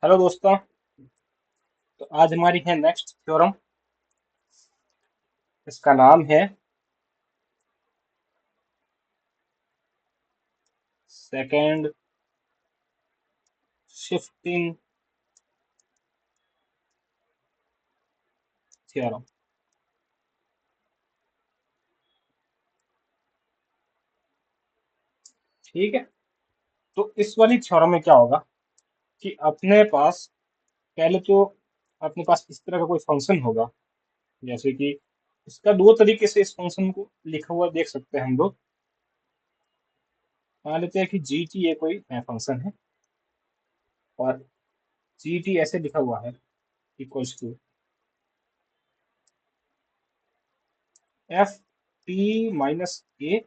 Hello दोस्तों। तो आज हमारी है नेक्स्ट थ्योरम। इसका नाम है सेकंड शिफ्टिंग थ्योरम। ठीक है। तो इस वाली थ्योरम में क्या होगा कि अपने पास पहले तो अपने पास इस तरह का कोई फंक्शन होगा। जैसे कि इसका दो तरीके से इस फंक्शन को लिखा हुआ देख सकते हैं हम लोग। मान लेते हैं कि जी टी ये कोई फंक्शन है और जी टी ऐसे लिखा हुआ है equals to F T minus A.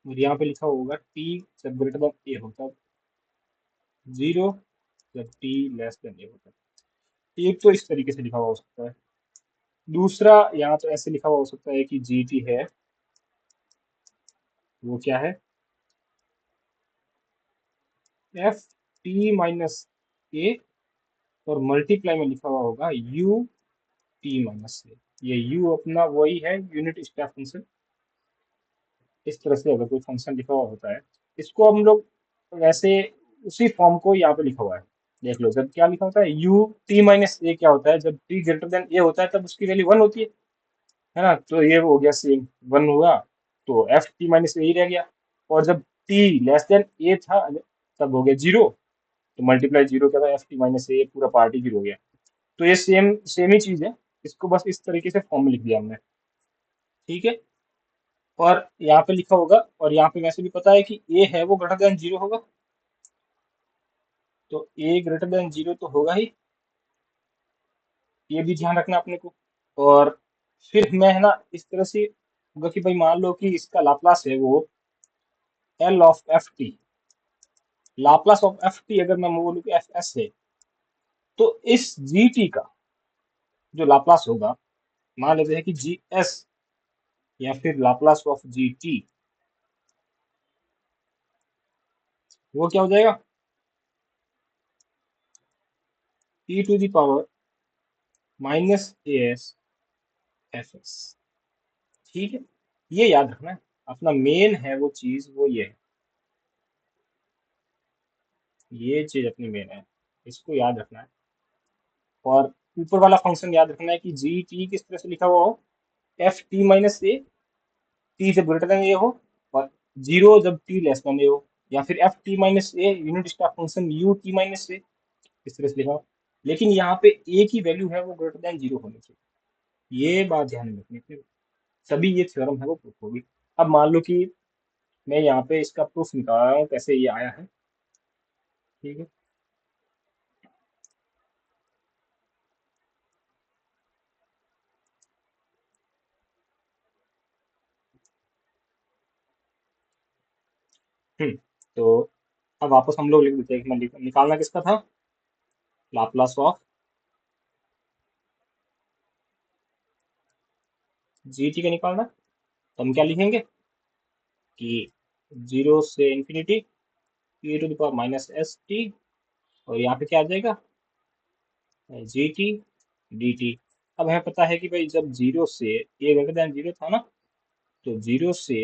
और यहाँ पे लिखा होगा टी जब ग्रेटर देन ए होता है, जीरो जब टी लेस देन ए होता है। एक तो इस तरीके से लिखा हुआ हो सकता है। दूसरा यहाँ तो ऐसे लिखा हुआ हो सकता है कि जी टी है वो क्या है, एफ टी माइनस ए और मल्टीप्लाई में लिखा हुआ होगा यू टी माइनस ए। ये यू अपना वही है यूनिट स्टेप फंक्शन। इस तरह से अगर कोई फंक्शन लिखा हुआ होता है इसको हम लोग वैसे उसी फॉर्म को यहाँ पे लिखा हुआ है। देख लो जब क्या लिखा होता है यू टी माइनस ए, क्या होता है जब टी ग्रेटर देन ए होता है तब उसकी वैल्यू वन होती है ना। तो ये हो गया सेम वन हुआ, तो एफ टी माइनस ए ही रह गया। और जब टी लेस देन ए था तब हो गया जीरो, तो मल्टीप्लाई जीरो क्या था एफ टी माइनस ए, पूरा पार्ट ही जीरो हो गया। तो ये सेम सेम ही चीज है। इसको बस इस तरीके से फॉर्म में लिख दिया हमने। ठीक है। और यहाँ पे लिखा होगा और यहाँ पे वैसे भी पता है कि ए है वो ग्रेटर देन जीरो होगा, तो ए ग्रेटर देन जीरो तो होगा ही। ये भी ध्यान रखना अपने को। और फिर मैं है ना इस तरह से होगा कि भाई मान लो कि इसका लाप्लास है वो L of F T. Laplace of F T अगर मैं बोलूँ कि एफ एस है, तो इस जी टी का जो लाप्लास होगा, मान लेते हैं कि जी एस या फिर लाप्लास ऑफ जी टी, वो क्या हो जाएगा e to the power minus A S F s. ठीक है। ये याद रखना है, अपना मेन है वो चीज वो ये है। ये चीज अपनी मेन है, इसको याद रखना है। और ऊपर वाला फंक्शन याद रखना है कि जी टी किस तरह से लिखा हुआ हो, एफ टी माइनस ए, टी जब ग्रेटर देन ए हो और जीरो जब टी लेस देन ए हो। या फिर F T minus A unit step function U T minus A, इस तरह से लिखा हो। लेकिन यहाँ पे ए की वैल्यू है वो ग्रेटर देन जीरो होनी चाहिए। ये बात ध्यान में रखनी है, तभी ये थ्योरम है वो प्रूफ होगी। अब मान लो कि मैं यहाँ पे इसका प्रूफ निकाल रहा हूँ कैसे ये आया है। ठीक है। तो अब वापस हम लोग लिख देते हैं कि मैं निकालना किसका था, लाप्लास ऑफ जी टी का निकालना। तो हम क्या लिखेंगे कि जीरो से infinity e to the power minus s t, और यहाँ पे क्या आ जाएगा जी टी डी टी। अब हमें पता है कि भाई जब जीरो से ए ग्रेटर देन जीरो था ना, तो जीरो से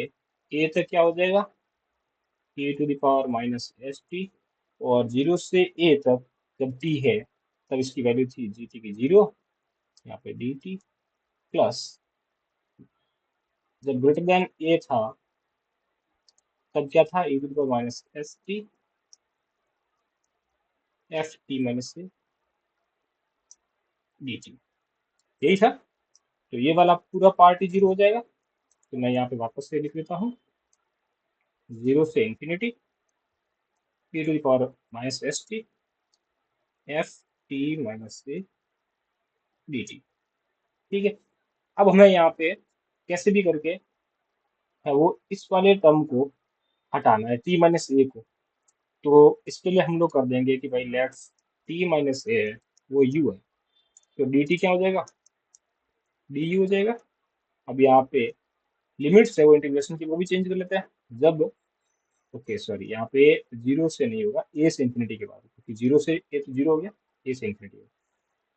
ए तक क्या हो जाएगा e to the power minus s t. और जीरो से ए तक जब टी है तब इसकी वैल्यू थी जी टी की जीरो, यहाँ पे डी टी प्लस जब ग्रेटर देन ए था तब क्या था e to the power minus s t f T minus से डी टी। यही था। तो ये वाला पूरा पार्ट ही जीरो हो जाएगा। तो मैं यहाँ पे वापस से लिख लेता हूँ जीरो से infinity e to the power minus s t f T minus से डी टी। ठीक है। अब हमें यहाँ पे कैसे भी करके है वो इस वाले टर्म को हटाना है टी माइनस ए को। तो इसके लिए हम लोग कर देंगे कि भाई लेट्स टी माइनस ए है वो यू है, तो डी टी क्या हो जाएगा डी यू हो जाएगा। अब यहाँ पे लिमिट्स है वो इंटीग्रेशन की वो भी चेंज कर लेते हैं। जब ओके सॉरी यहाँ पे जीरो से नहीं होगा, ए से इंफिनिटी के बाद। क्योंकि जीरो से ए तो जीरो हो गया, ए से इन्फिनिटी हो गया।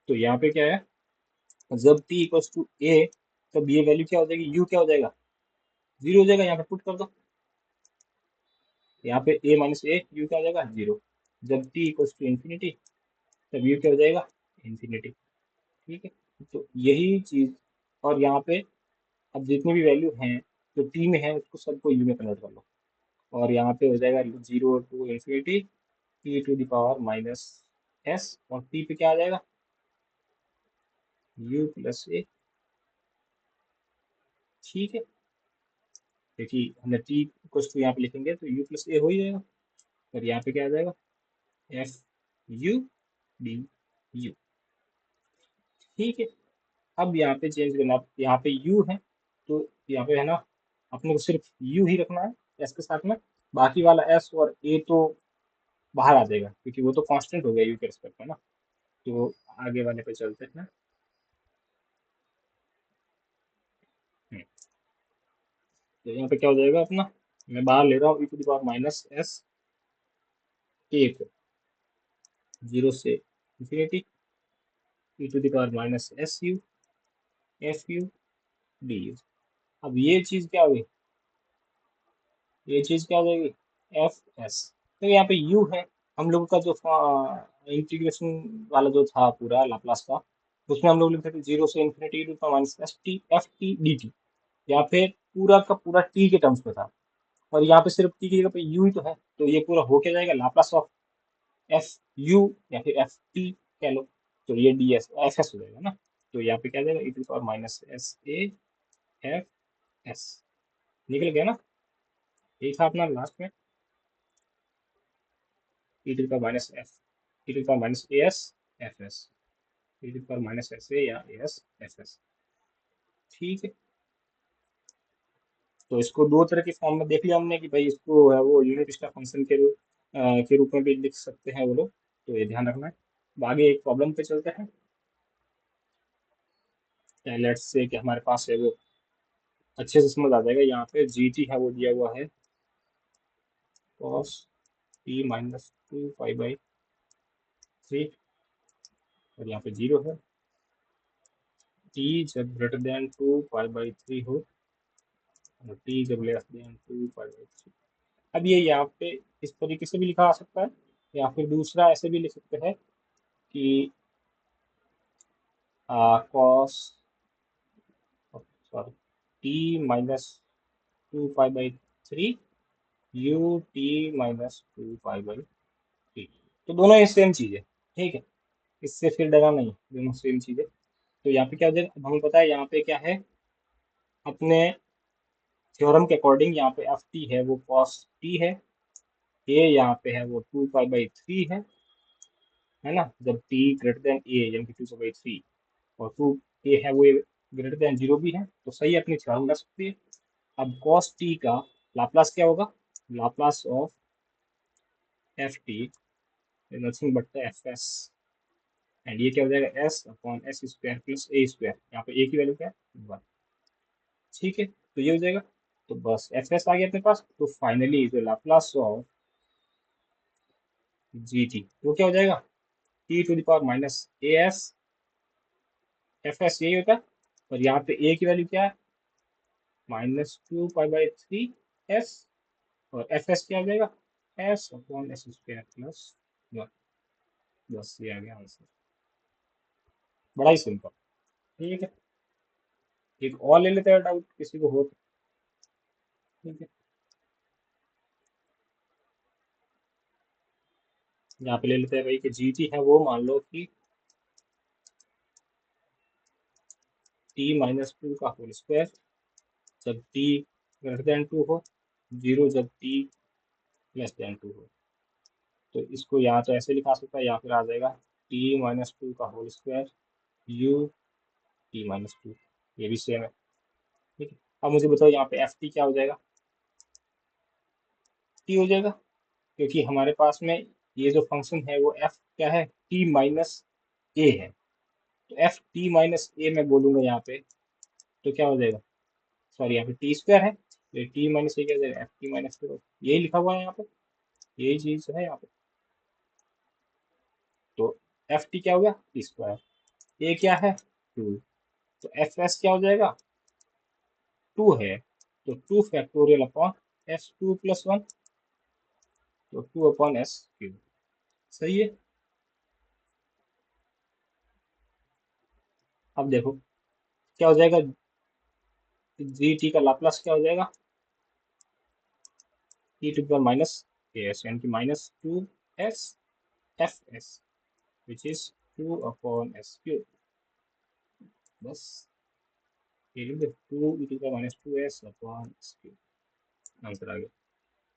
तो यहाँ पे क्या है, जब टी इक्वल्स टू ए, तब ये वैल्यू क्या हो जाएगी, यू क्या हो जाएगा, जीरो हो जाएगा। यहाँ पे पुट कर दो, यहाँ पे ए माइनस ए, यू क्या हो जाएगा, जीरो। जब टी इक्वल्स टू इन्फिनिटी, तब यू क्या हो जाएगा, इन्फिनिटी। ठीक है, तो यही चीज। और यहाँ पे अब जितनी भी वैल्यू हैं जो टी में है, उसको सबको यू में कन्वर्ट कर लो, और यहाँ पे हो जाएगा zero to infinity t to the power minus s, और टी पे क्या आ जाएगा, यू प्लस ए। ठीक है, क्योंकि हमने टी कुछ तो यहाँ पे लिखेंगे तो यू प्लस ए हो ही जाएगा, और यहाँ पे क्या आ जाएगा, एफ यू डी यू। ठीक है, अब यहाँ पे चेंज करना, यहाँ पे यू है तो यहाँ पे है ना, अपने को सिर्फ यू ही रखना है एस के साथ में, बाकी वाला एस और ए तो बाहर आ जाएगा, क्योंकि वो तो कांस्टेंट हो गया यू के रिस्पेक्ट में ना। तो आगे वाले पे चलते हैं। हम्म, तो यहाँ पे क्या हो जाएगा अपना, मैं बाहर ले रहा हूँ E to the power minus S A को, जीरो से infinity E to the power minus S U F U D you. अब ये चीज क्या हुई, ये चीज क्या हो जाएगी, एफ एस। तो यहाँ पे यू है, हम लोगों का जो इंटीग्रेशन वाला जो था पूरा लाप्लास का, उसमें हम लोग लिखते थे जीरो से infinity to the minus s t f t d t, या फिर पूरा का पूरा टी के टर्म्स में था, और यहाँ पे सिर्फ टी की जगह पे यू ही तो है, तो ये पूरा हो क्या जाएगा, लाप्लास ऑफ एफ यू या फिर एफ टी कह लो, तो ये डी एस एफ एस हो जाएगा ना। तो यहाँ पे क्या आ जाएगा, E to the power minus S A F S, निकल गया ना। एक था अपना लास्ट में E to the power minus F, E to the power minus A S F S, E to the power minus S A या A S F s. ठीक है, तो इसको दो तरह के फॉर्म में देख लिया हमने कि भाई इसको है वो यूनिट स्टेप फंक्शन के रूप में भी लिख सकते हैं वो लोग, तो ये ध्यान रखना है। अब आगे एक प्रॉब्लम पे चलते हैं। लेट्स से कि हमारे पास है वो, अच्छे से समझ आ जाएगा, यहाँ पे जी टी है वो दिया हुआ है cos t minus two pi by three, और यहाँ पे जीरो है, टी जब greater than two pi by three हो, और टी जब less than two pi by three. अब ये यहाँ पे इस तरीके से भी लिखा आ सकता है, या फिर दूसरा ऐसे भी लिख सकते हैं कि cos sorry T minus two pi by three U T minus two pi by three. तो दोनों ये सेम चीज़ है। ठीक है, इससे फिर डरा नहीं, दोनों सेम चीज़ है। तो यहाँ पे क्या हो जाएगा, अब हमें पता है यहाँ पे क्या है, अपने थ्योरम के अकॉर्डिंग यहाँ पे एफ टी है वो cos टी है, ए यहाँ पे है वो टू पाई बाई थ्री है ना, जब टी ग्रेटर देन ए यानी कि टू पाई बाई थ्री, और टू ए है वो ग्रेटर देन जीरो भी है, तो सही अपनी थ्योरम लग सकती है। अब cos टी का लाप्लास क्या होगा, Laplace of F T nothing but F S, and ये क्या हो जाएगा, S upon S square plus ए स्क्वायर, यहाँ पे ए की वैल्यू क्या है, वन। ठीक है, तो ये हो जाएगा, तो बस एफ एस आ गया अपने पास। तो फाइनली जो लाप्लास ऑफ जी टी वो क्या हो जाएगा, t to the power minus A S F s, यही होता है। और यहाँ पे ए की वैल्यू क्या है, minus two pi by three S, और एफ एस क्या हो जाएगा, S upon S square plus one. बस ये आ गया आंसर, बड़ा ही सिंपल। ठीक है, एक और ले लेते हैं डाउट किसी को हो तो। ठीक है, यहाँ पे ले लेते हैं भाई कि जी टी है वो, मान लो कि टी माइनस टू का होल स्क्वायर जब टी ग्रेटर देन टू हो, जीरो जब टी लेस देन टू हो। तो इसको या तो ऐसे लिखा सकता है, या फिर आ जाएगा टी माइनस टू का whole square u T minus two, ये भी सेम है। ठीक है, अब मुझे बताओ यहाँ पे एफ टी क्या हो जाएगा, टी हो जाएगा, क्योंकि हमारे पास में ये जो फंक्शन है वो एफ क्या है, टी माइनस ए है। तो एफ टी माइनस ए मैं बोलूंगा यहाँ पे, तो क्या हो जाएगा, सॉरी यहाँ पे टी स्क्वायर है, तो टी माइनस ए क्या हो जाएगा, एफ टी माइनस टू, यही लिखा हुआ है यहाँ पे, यही चीज है यहाँ पे। एफ टी क्या हो गया टी स्क्वायर, ए क्या है 2, तो एफ एस क्या हो जाएगा 2 है, तो 2 factorial upon S two plus one, तो 2 अपॉन एस क्यूब। सही है। अब देखो क्या हो जाएगा, जी टी का लाप्लास क्या हो जाएगा e to power minus s, यानी कि minus 2s f s, which is 2 upon s cube. बस ये लिख दो 2 e to power minus 2s upon s cube, answer आ गया।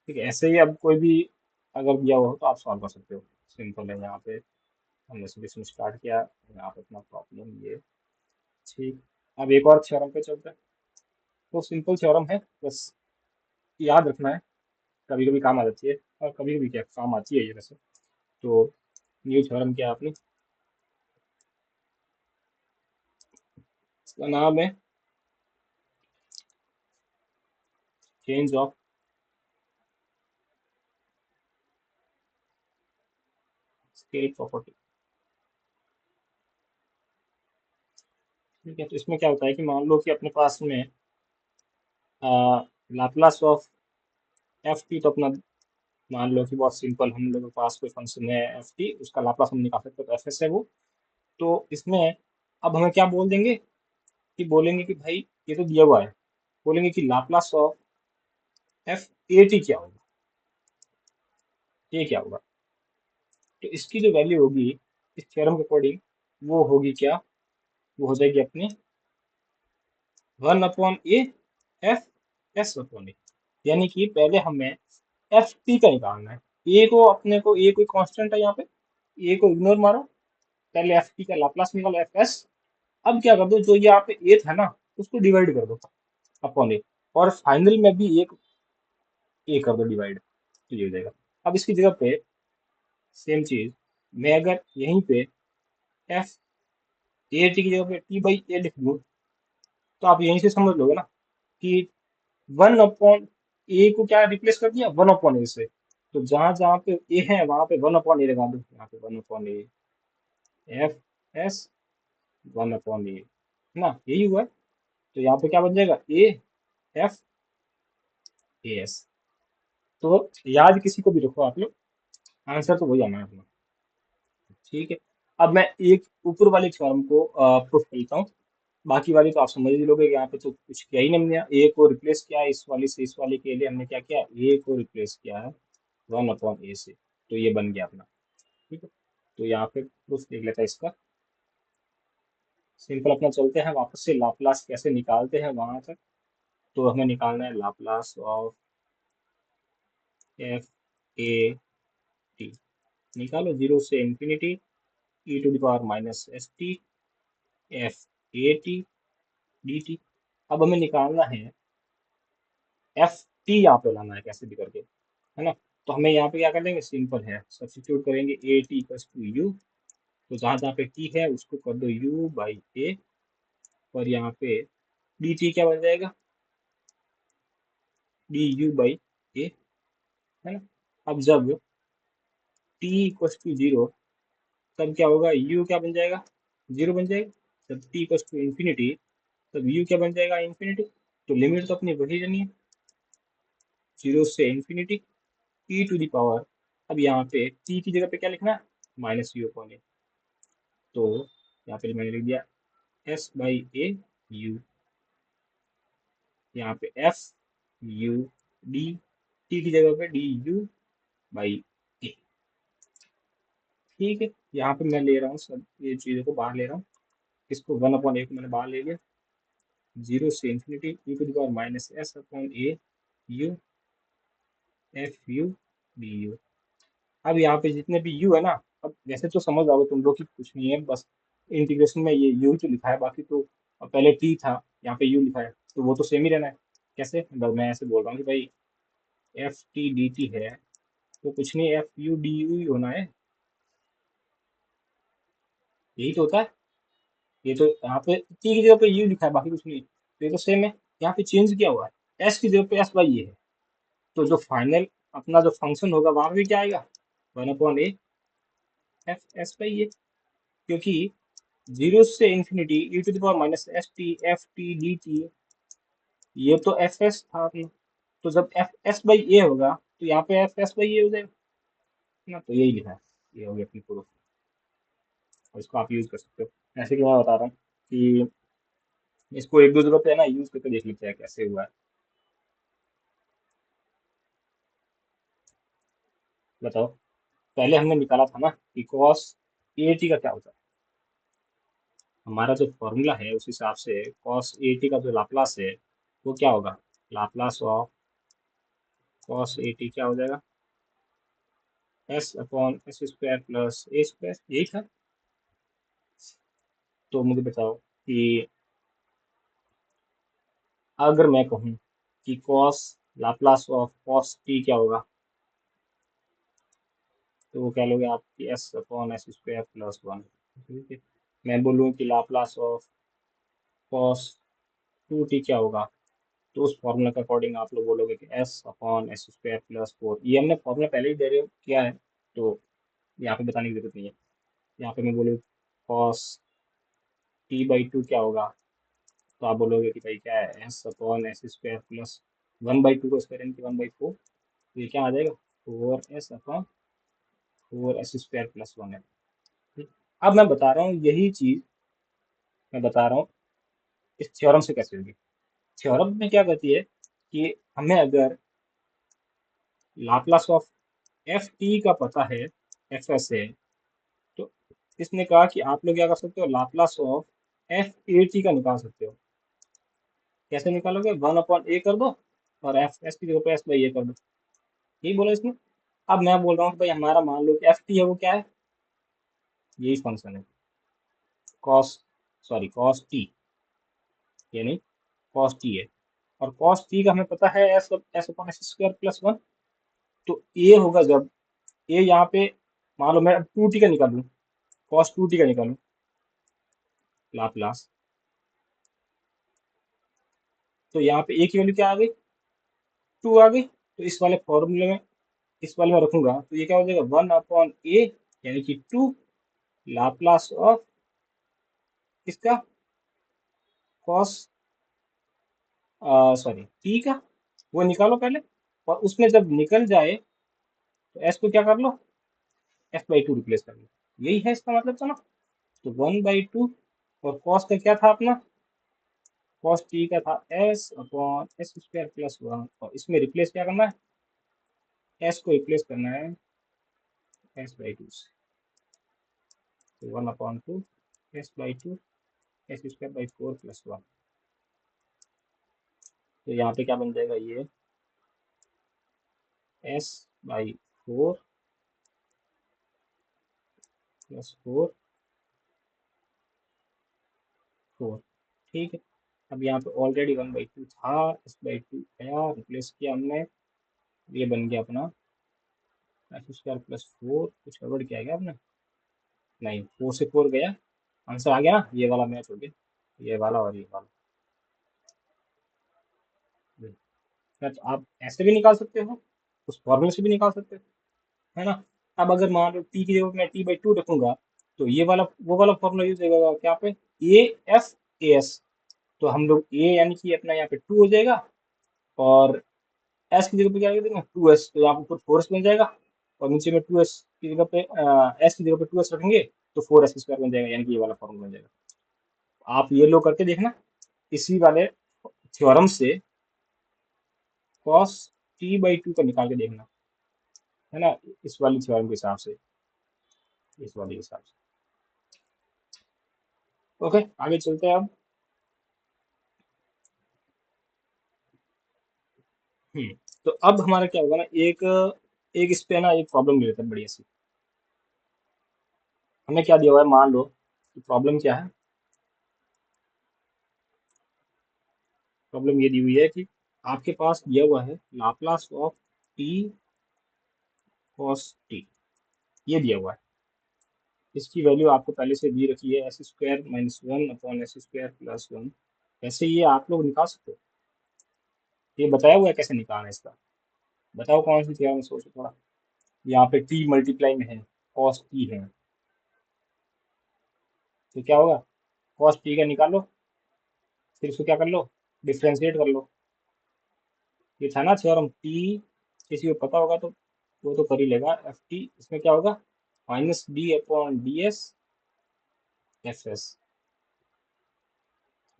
ठीक है, ऐसे ही अब कोई भी अगर दिया हुआ हो तो आप सॉल्व कर सकते हो, सिंपल है। यहाँ पे हमने सोल्यूशन स्टार्ट किया, यहाँ पे अपना प्रॉब्लम ये। ठीक, अब एक और थ्योरम पे चलते हैं। तो सिंपल थ्योरम है, बस याद रखना है, कभी कभी काम आ जाती है और कभी कभी क्या काम आती है ये वैसे। तो न्यू थ्योरम क्या है अपनी, इसका नाम है चेंज ऑफ स्केल प्रॉपर्टी। ठीक है, तो इसमें क्या होता है कि मान लो कि अपने पास में लाप्लास ऑफ एफ टी, तो अपना मान लो कि बहुत सिंपल, हम लोगों के पास कोई फंक्शन है एफ टी, उसका लाप्लास हम निकाल सकते हैं, तो एफ एस है वो। तो इसमें अब हमें क्या बोल देंगे कि बोलेंगे कि भाई ये तो दिया हुआ है, बोलेंगे कि Laplace of f a t क्या होगा, ये क्या होगा। तो इसकी जो वैल्यू होगी इस थ्योरम के अकॉर्डिंग, वो होगी क्या, वो हो जाएगी अपनी 1/a एफ एस अपॉन ए। यानी कि पहले हमें एफ टी का निकालना है, ए को अपने को, ए कोई कांस्टेंट है यहाँ पे, ए को इग्नोर मारो, पहले एफ टी का लाप्लास निकालो एफ एस। अब क्या कर दो, जो यहाँ पे ए था ना उसको डिवाइड कर दो अपॉन ए, और फाइनल में भी एक ए कर दो डिवाइड, तो ये हो जाएगा। अब इसकी जगह पे सेम चीज, मैं अगर यहीं पे एफ ए टी की जगह पे टी बाई ए लिख दूँ, तो आप यहीं से समझ लोगे ना कि 1 अपॉन ए को क्या रिप्लेस कर दिया 1 अपॉन ए से, तो जहां जहां पे ए है वहां पे 1 अपॉन ए लगा दो, यहाँ पे 1 upon a F s 1 upon a, है ना, यही हुआ है। तो यहाँ पे क्या बन जाएगा ए एफ ए एस। तो याद किसी को भी रखो आप लोग, आंसर तो वही आना है अपना। ठीक है, अब मैं एक ऊपर वाले थ्योरम को प्रूफ करता हूँ, बाकी वाली तो आप समझ ही लोगे। यहाँ पे तो कुछ किया ही नहीं हमने, ए को रिप्लेस किया है इस वाली से, इस वाले के लिए हमने क्या किया, ए को रिप्लेस किया है 1 अपॉन ए से, तो ये बन गया अपना। ठीक है, तो यहाँ पे प्रूफ देख लेता है इसका। सिंपल अपना चलते हैं वापस से, लाप्लास कैसे निकालते हैं वहां तक। तो हमें निकालना है Laplace of f a t, निकालो 0 से infinity E to the power minus s t f a t d t. अब हमें निकालना है एफ टी, यहाँ पे लाना है कैसे भी करके, है ना। तो हमें यहाँ पे क्या कर लेंगे, सिंपल है, सब्सिट्यूट करेंगे a t equals to u, तो जहाँ जहाँ पे टी है उसको कर दो यू बाई ए, और यहाँ पे डी टी क्या बन जाएगा डी यू बाई ए, है ना। अब जब टी इक्वल्स टू जीरो, तब क्या होगा, यू क्या बन जाएगा, जीरो बन जाएगा। जब टी इक्वल्स टू इंफिनिटी, तब यू क्या बन जाएगा, इंफिनिटी। तो लिमिट तो अपनी वही रहनी है, 0 से infinity E to the power, अब यहाँ पे टी की जगह पे क्या लिखना है, माइनस यू अपॉन ए। तो यहाँ पे मैंने लिख दिया एस बाई ए यू, यहाँ पे एफ यू डी, टी की जगह पे डी यू बाई ए। ठीक है, यहाँ पे मैं ले रहा हूँ सब ये चीज़ों को बाहर ले रहा हूँ, इसको 1 अपॉन ए को मैंने बाहर ले लिया, 0 से infinity E to the power minus s upon a u F U D you. अब यहाँ पे जितने भी यू है ना, अब वैसे तो समझ आओगे तुम लोग कि कुछ नहीं है, बस इंटीग्रेशन में ये यू ही तो लिखा है, बाकी तो अब पहले टी था, यहाँ पे यू लिखा है, तो वो तो सेम ही रहना है। कैसे, मतलब मैं ऐसे बोल रहा हूँ कि भाई एफ टी डी टी है, तो कुछ नहीं एफ यू डी यू ही होना है, यही तो होता है। ये तो यहाँ पे टी की जगह पे यू लिखा है, बाकी कुछ नहीं, तो ये तो सेम है। यहाँ पे चेंज किया हुआ है, एस की जगह पे एस बाई ये है, तो जो फाइनल अपना जो फंक्शन होगा वहां पे भी क्या आएगा, 1 upon a F s by ये। क्योंकि 0 से infinity e to the power minus s t f t d t, ये तो एफ एस था अपना। तो जब एफ एस बाई ए होगा तो यहाँ पे एफ एस बाई ए हो जाएगा ना, तो यही लिखा है। ये हो गया अपनी प्रूफ, और इसको आप यूज कर सकते हो। ऐसे कि मैं बता रहा हूँ कि इसको एक दो जगह पे है ना यूज करके देख लेते हैं कैसे हुआ है। बताओ, पहले हमने निकाला था ना कि कॉस ए टी का क्या होता है। हमारा जो फॉर्मूला है उस हिसाब से कॉस ए टी का जो लाप्लास है वो क्या होगा, Laplace of cos a t क्या हो जाएगा, S upon S square plus ए स्क्वायर, यही था। तो मुझे बताओ कि अगर मैं कहूँ कि cos Laplace of cos T क्या होगा, तो वो क्या लोगे आप कि S upon S square plus one. ठीक है, मैं बोलूँ कि Laplace of cos two T क्या होगा, तो उस फॉर्मूला के अकॉर्डिंग आप लोग बोलोगे कि S upon S square plus four. ये हमने फॉर्मूला पहले ही डेरिव किया है, तो यहाँ पे बताने की जरूरत नहीं है। यहाँ पे मैं बोलूँ कॉस टी बाई टू क्या होगा, तो आप बोलोगे कि भाई क्या है, S upon S square plus one by two को स्क्वायर यानी कि वन बाई फोर, तो ये क्या आ जाएगा, four S upon four S square plus one है। ठीक? अब मैं बता रहा हूँ यही चीज, मैं बता रहा हूँ इस थ्योरम से कैसे होगी। थ्योरम में क्या कहती है कि हमें अगर लाप्लास ऑफ एफ टी का पता है, एफ एस है, तो इसने कहा कि आप लोग क्या कर सकते हो, Laplace of f a t का निकाल सकते हो। कैसे निकालोगे, वन अपॉन ए कर दो और एफ एस की जगह पे एस बाई ए कर दो, यही बोला इसने। अब मैं बोल रहा हूँ कि भाई हमारा मान लो कि एफ टी है वो क्या है, यही फंक्शन है कॉस, सॉरी कॉस टी, यानी कॉस टी है। और कॉस टी का हमें पता है S S upon S square plus one. तो ए होगा जब ए यहाँ पे, मान लो मैं टू टी का निकालूं, कॉस टू टी का निकालूं लाप्लास, तो यहाँ पे ए की वैल्यू क्या आ गई, टू आ गई। तो इस वाले फॉर्मूले में, इस वाले में रखूंगा तो ये क्या हो जाएगा, वन अपॉन ए यानी कि टू लाप्लास ऑफ किसका, कॉस, सॉरी टी का, वो निकालो पहले। और उसमें जब निकल जाए तो एस को क्या कर लो, एफ बाई टू रिप्लेस कर लो, यही है इसका मतलब था ना। तो वन बाई टू, और कॉस का क्या था अपना, कॉस टी का था S upon S square plus one, और इसमें रिप्लेस क्या करना है, एस को रिप्लेस करना है एस बाई टू से। तो one upon two S by two S square by four plus one. तो यहाँ पे क्या बन जाएगा, ये S by four plus four four. ठीक है, अब यहाँ पे ऑलरेडी वन बाई टू था, एस बाई टू आया, रिप्लेस किया हमने, ये बन गया अपना एस स्क्वायर प्लस फोर। कुछ गड़बड़ किया गया आपने, नहीं फोर से फोर गया, आंसर आ गया ना, ये वाला मैच हो गया, ये वाला और ये वाला। या तो आप ऐसे भी निकाल सकते हो, उस फॉर्मूले से भी निकाल सकते हो, है ना। अब अगर मान लो टी की जगह मैं टी बाई टू रखूंगा, तो ये वाला वो वाला फॉर्मूला यूज होगा क्या पे, ए एफ ए एस। तो हम लोग ए यानी कि अपना यहाँ पे टू हो जाएगा, और एस की जगह पे क्या लिख देंगे, टू एस, तो यहाँ पे ऊपर फोर एस बन जाएगा, और नीचे में टू एस की जगह पे एस की जगह पे टू एस रखेंगे, तो फोर एस स्क्वायर बन जाएगा, यानी कि ये वाला फॉर्मूला बन जाएगा। आप ये लोग करके देखना, इसी वाले थ्योरम से कॉस टी बाई टू का निकाल के देखना, है ना, इस वाली थ्योरम के हिसाब से, इस वाले के हिसाब से। ओके, आगे चलते हैं अब। हम्म, तो अब हमारा क्या होगा ना, एक एक इस पे ना एक प्रॉब्लम ले लेते हैं बढ़िया सी। हमें क्या दिया हुआ है, मान लो कि प्रॉब्लम क्या है, प्रॉब्लम ये दी हुई है कि आपके पास दिया हुआ है Laplace of t cos T, ये दिया हुआ है। इसकी वैल्यू आपको पहले से दी रखी है S square minus one upon S square plus one. ऐसे ये आप लोग निकाल सकते हो, ये बताया हुआ है कैसे निकालना है इसका। बताओ कौन सी थ्योरम, सोचो थोड़ा। यहाँ पे टी मल्टीप्लाई में है, कॉस टी है, तो क्या होगा, कॉस टी का निकालो, फिर उसको क्या कर लो, डिफ्रेंशिएट कर लो। ये था ना थ्योरम, टी किसी को पता होगा तो वो तो कर ही लेगा। एफ टी इसमें क्या होगा, minus D upon D S F S,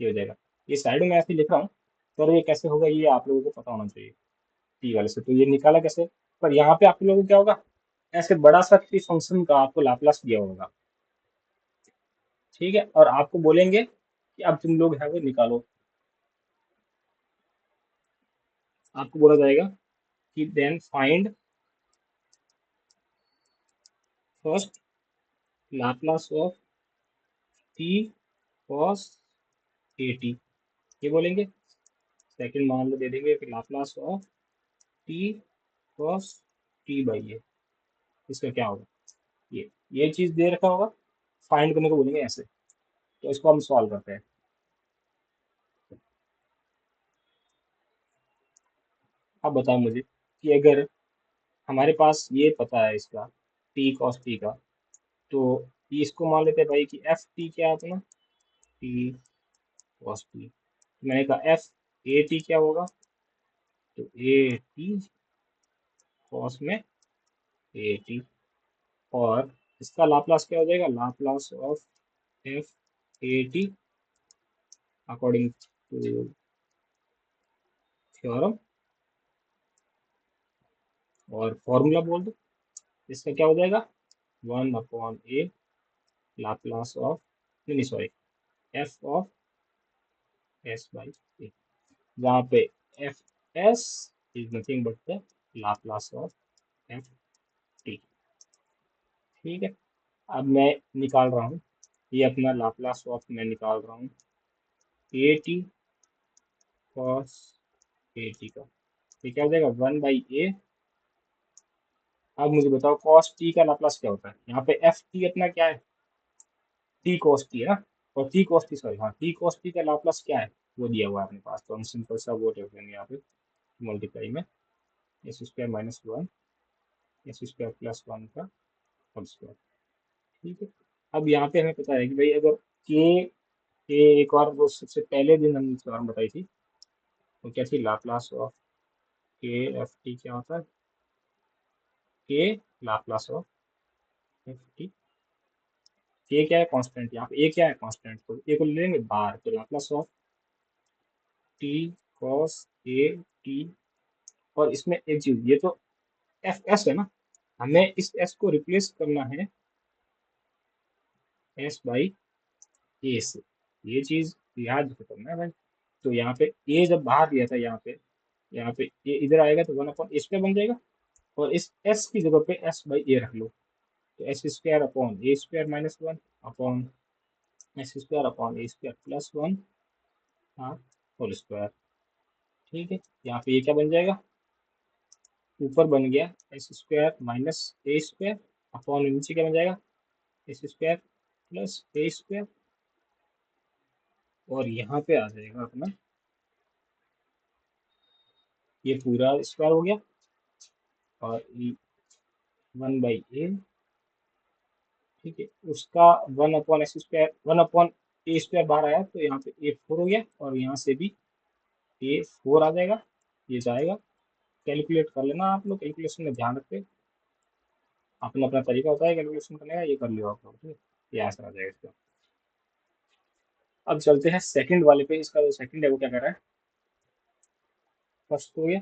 ये हो जाएगा। ये साइड में ऐसे लिख रहा हूँ, पर ये कैसे होगा ये आप लोगों को पता होना चाहिए टी वाले से। तो ये निकाला कैसे, पर यहाँ पे आप लोगों को क्या होगा, ऐसे बड़ा सा किसी फंक्शन का आपको लाप्लास दिया होगा, ठीक है, और आपको बोलेंगे कि अब तुम लोग है वो निकालो। आपको बोला जाएगा कि then find first Laplace of t cos a t, ये बोलेंगे। सेकंड मान लो दे देंगे कि Laplace of t cos t by a, इसका क्या होगा, ये चीज दे रखा होगा, फाइंड करने को बोलेंगे ऐसे। तो इसको हम सॉल्व करते हैं। अब बताओ मुझे कि अगर हमारे पास ये पता है इसका टी कॉस टी का, तो ये इसको मान लेते हैं भाई कि एफ टी क्या है अपना, टी कॉस टी। मैंने कहा एफ ए टी क्या होगा, तो ए टी कॉस में ए टी, और इसका लाप्लास क्या हो जाएगा, Laplace of f a t according to theorem, और फॉर्मूला बोल दो। इसका क्या हो जाएगा, one upon a Laplace of, नहीं sorry, f of s by a, जहाँ पे f s is nothing but the Laplace of F t. ठीक है, अब मैं निकाल रहा हूँ, ये अपना लाप्लास ऑफ मैं निकाल रहा हूँ A T cos a t का। ये क्या हो जाएगा, वन बाई ए। अब मुझे बताओ कॉस टी का लाप्लास क्या होता है, यहाँ पे एफ टी अपना क्या है, टी कॉस टी है ना, और टी कॉस टी, सॉरी हाँ, टी कॉस टी का लाप्लास क्या है वो दिया हुआ है अपने पास। तो हम सिंपल सा वो रख देंगे यहाँ पे, मल्टीप्लाई में S square minus one S square plus one का होल स्क्वायर। ठीक है, अब यहाँ पे हमें पता है कि भाई अगर के एक बार वो सबसे पहले दिन हमने थ्योरम बताई थी, तो क्या थी, लाप्लास ऑफ के एफ टी क्या होता है, के लाप्लास ऑफ एफ टी। के क्या है, कांस्टेंट, यहाँ पे ए क्या है, कांस्टेंट, तो ए को ले लेंगे बाहर, तो Laplace of t cos a T. और इसमें एक चीज, ये तो एफ एस है ना, हमें इस एस को रिप्लेस करना है एस बाई ए से, ये चीज याद करना है भाई। तो यहाँ पे ए जब बाहर लिया था, यहाँ पे ए इधर आएगा तो वन अपॉन ए स्क्वायर बन जाएगा, और इस एस की जगह पे एस बाई ए रख लो, तो s square upon a square minus one upon S square upon a square plus one, हाँ, होल स्क्वायर। ठीक है, यहाँ पे ये क्या बन जाएगा, ऊपर बन गया एस स्क्वायर माइनस ए स्क्वायर अपॉन नीचे क्या बन जाएगा, एस स्क्वायर प्लस ए स्क्वायर, और यहाँ पे आ जाएगा अपना ये पूरा स्क्वायर हो गया, और वन बाई ए, ठीक है, उसका one upon S square, one upon a square बाहर आया तो यहाँ पे ए फोर हो गया, और यहाँ से भी ए फोर आ जाएगा, ये जाएगा। कैलकुलेट कर लेना आप लोग, कैलकुलेशन में ध्यान रखते, अपना अपना तरीका होता है कैलकुलेशन करने का, ये कर लियो आप लोग, ठीक है, ये आंसर आ जाएगा इसका। अब चलते हैं सेकंड वाले पे, इसका जो सेकंड है वो क्या कर रहा है, फर्स्ट हो गया,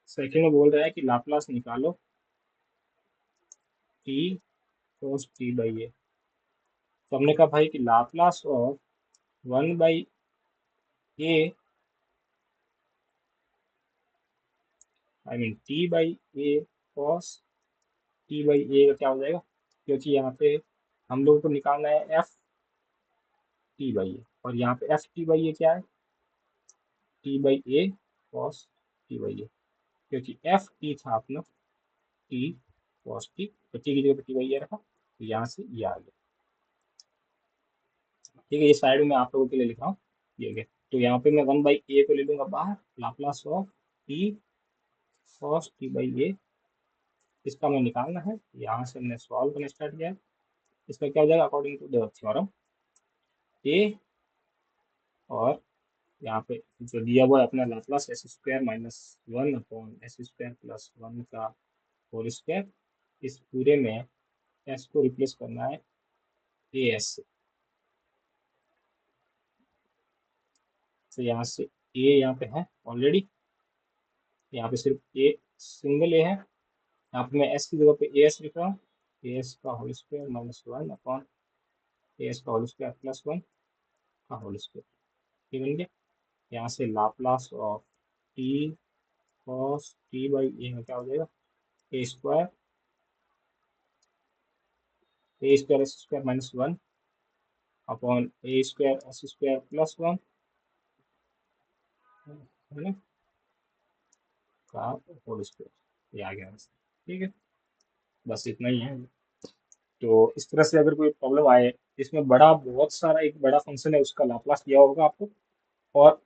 सेकंड में बोल रहा है कि लाप्लास निकालो t cos t by a. तो हमने कहा भाई कि Laplace of one by a, I mean t by a cos t by a का क्या हो जाएगा, क्योंकि यहाँ पे हम लोगों को निकालना है एफ टी बाई ए, और यहाँ पे एफ टी बाई ए क्या है, t by a cos t by a, क्योंकि एफ टी था अपना टी कॉस टी, तो टी की जगह पे टी बाई ए रखा, तो यहाँ से ये आ गया। ठीक है, ये साइड में आप लोगों के लिए लिख रहा हूँ, ये गया। तो यहाँ पे मैं वन बाई ए को ले लूंगा बाहर, Laplace of t cos t by a, इसका मैं निकालना है, यहाँ से हमने सॉल्व करना स्टार्ट किया है। इसका क्या हो जाएगा अकॉर्डिंग टू द थ्योरम ए, और यहाँ पे जो दिया हुआ है अपना Laplace S square minus one upon S square plus one का होल स्क्वायर, इस पूरे में एस को रिप्लेस करना है ए एस से। तो यहाँ से ए यहाँ पे है ऑलरेडी, यहाँ पे सिर्फ ए सिंगल ए है, यहाँ पे मैं एस की जगह पे ए एस लिख रहा हूँ, ए एस का whole square minus one upon a s का होल स्क्वायर प्लस वन का होल स्क्वायर, ये बन गया। यहाँ से Laplace of t cos t by a में क्या हो जाएगा a square s square minus one upon a square s square plus one, है ना, का होल स्क्वायर, ये आ गया बस। ठीक है, बस इतना ही है। तो इस तरह से अगर कोई प्रॉब्लम आए, इसमें बड़ा बहुत सारा एक बड़ा फंक्शन है उसका लाप्लास दिया होगा आपको, और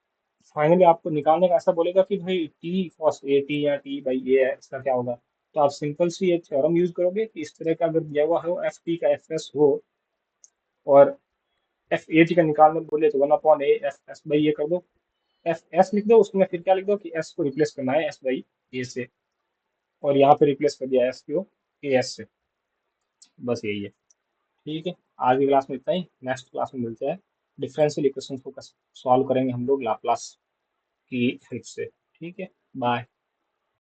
फाइनली आपको निकालने का ऐसा बोलेगा कि भाई टी कॉस ए टी या टी बाई ए है, इसका क्या होगा। तो आप सिंपल सी एक थ्योरम यूज करोगे कि इस तरह का अगर दिया हुआ हो एफ टी का एफ एस हो, और एफ ए टी का निकालने बोले तो one upon a F s by a कर दो, एफ एस लिख दो, उसमें फिर क्या लिख दो कि एस को रिप्लेस करना है एस बाई ए से, और यहाँ पे रिप्लेस कर दिया एस को ए एस से, बस यही है। ठीक है, आज की क्लास में इतना ही, नेक्स्ट क्लास में मिलते हैं, डिफरेंशियल इक्वेशन को सॉल्व करेंगे हम लोग लाप्लास की हेल्प से। ठीक है, बाय।